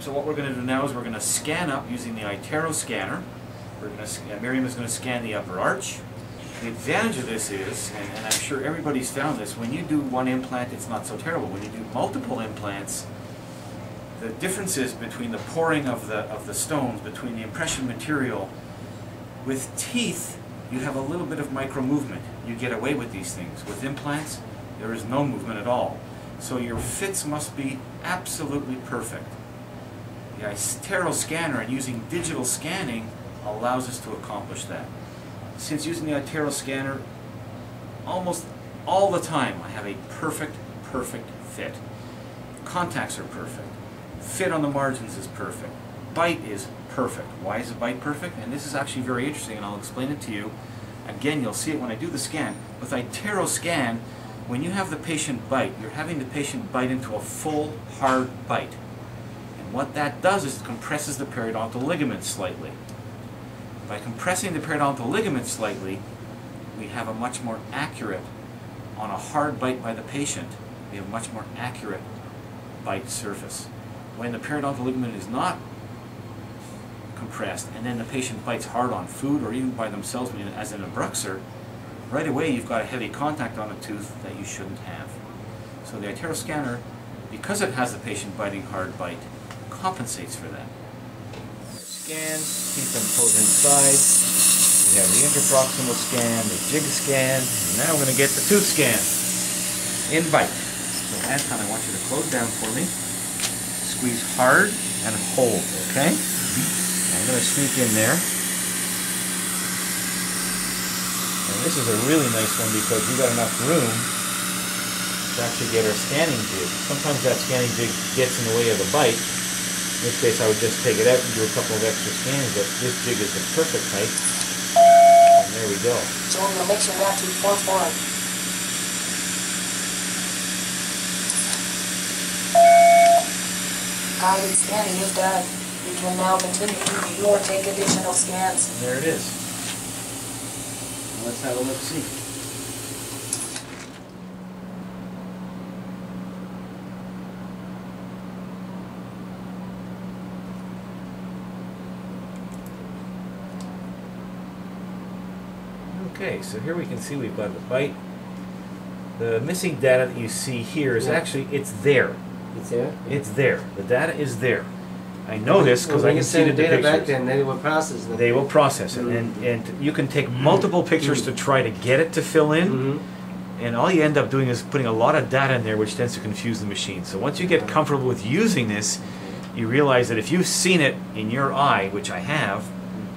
So what we're going to do now is we're going to scan up using the iTero scanner. Miriam is going to scan the upper arch. The advantage of this is, and I'm sure everybody's found this, when you do one implant it's not so terrible. When you do multiple implants, the differences between the pouring of the stones, between the impression material, with teeth you have a little bit of micro movement. You get away with these things. With implants there is no movement at all. So your fits must be absolutely perfect. The iTero scanner and using digital scanning allows us to accomplish that. Since using the iTero scanner almost all the time, I have a perfect fit. Contacts are perfect. Fit on the margins is perfect. Bite is perfect. Why is the bite perfect? And this is actually very interesting, and I'll explain it to you. Again, you'll see it when I do the scan. With iTero scan, when you have the patient bite, you're having the patient bite into a full, hard bite. And what that does is it compresses the periodontal ligament slightly. By compressing the periodontal ligament slightly, we have a much more accurate, on a hard bite by the patient, we have a much more accurate bite surface. When the periodontal ligament is not compressed, and then the patient bites hard on food or even by themselves, as an abruxer, right away you've got a heavy contact on a tooth that you shouldn't have. So the iTero scanner, because it has the patient biting hard bite, compensates for that. Scan, keep them pulled inside. We have the interproximal scan, the jig scan, and now we're going to get the tooth scan in bite. So Anton, I want you to close down for me. Squeeze hard and hold, okay? I'm going to sneak in there. And this is a really nice one because we've got enough room to actually get our scanning jig. Sometimes that scanning jig gets in the way of the bite. In this case, I would just take it out and do a couple of extra scans, but this jig is the perfect height. And there we go. So we're going to make sure that tooth forms forward. Guided scanning is done. You can now continue to review or take additional scans. And there it is. Let's have a look-see. Okay, so here we can see we've got the bite. The missing data that you see here is actually, it's there. It's there? It's there. The data is there. I know this because I can see the data pictures. back then, they will process it. They will process it, and you can take multiple pictures to try to get it to fill in, and all you end up doing is putting a lot of data in there, which tends to confuse the machine. So once you get comfortable with using this, you realize that if you've seen it in your eye, which I have,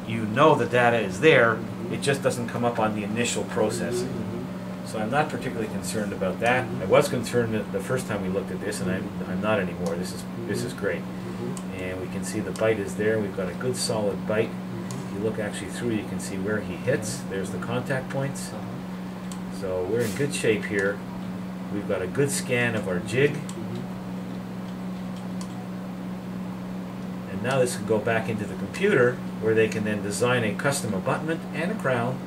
you know the data is there. It just doesn't come up on the initial processing. So I'm not particularly concerned about that. I was concerned the first time we looked at this, and I'm not anymore. This is great. And we can see the bite is there. We've got a good solid bite. If you look actually through, you can see where he hits. There's the contact points. So we're in good shape here. We've got a good scan of our jig. And now this can go back into the computer where they can then design a custom abutment and a crown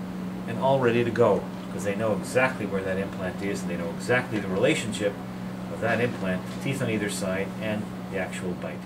and all ready to go, because they know exactly where that implant is and they know exactly the relationship of that implant, teeth on either side, and the actual bite.